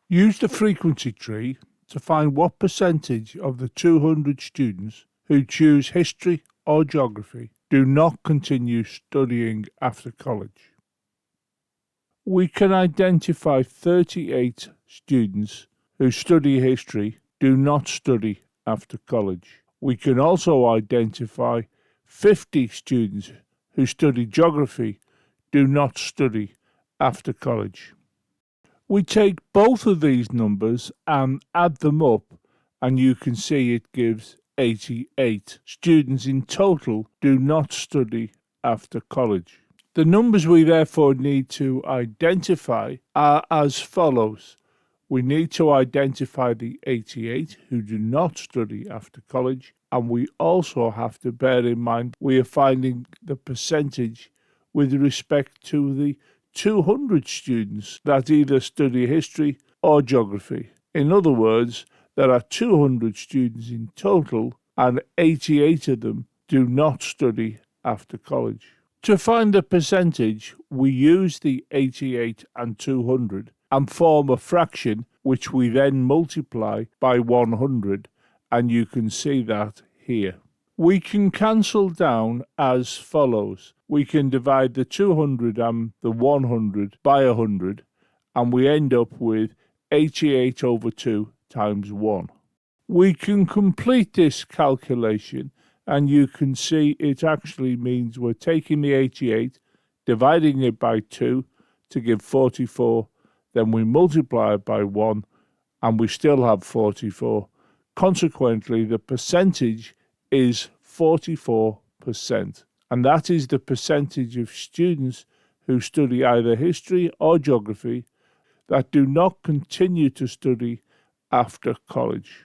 Use the frequency tree to find what percentage of the 200 students who choose history or geography do not continue studying after college. We can identify 38 students who study history do not study after college. We can also identify 50 students who study geography do not study after college. We take both of these numbers and add them up, and you can see it gives 88 students in total do not study after college. The numbers we therefore need to identify are as follows. We need to identify the 88 who do not study after college, and we also have to bear in mind we are finding the percentage with respect to the 200 students that either study history or geography. In other words, there are 200 students in total and 88 of them do not study after college. To find the percentage, we use the 88 and 200 and form a fraction which we then multiply by 100, and you can see that here. We can cancel down as follows. We can divide the 200 and the 100 by 100, and we end up with 88 over 2 times 1. We can complete this calculation, and you can see it actually means we're taking the 88, dividing it by 2 to give 44, then we multiply it by 1, and we still have 44. Consequently, the percentage is 44%, and that is the percentage of students who study either history or geography that do not continue to study after college.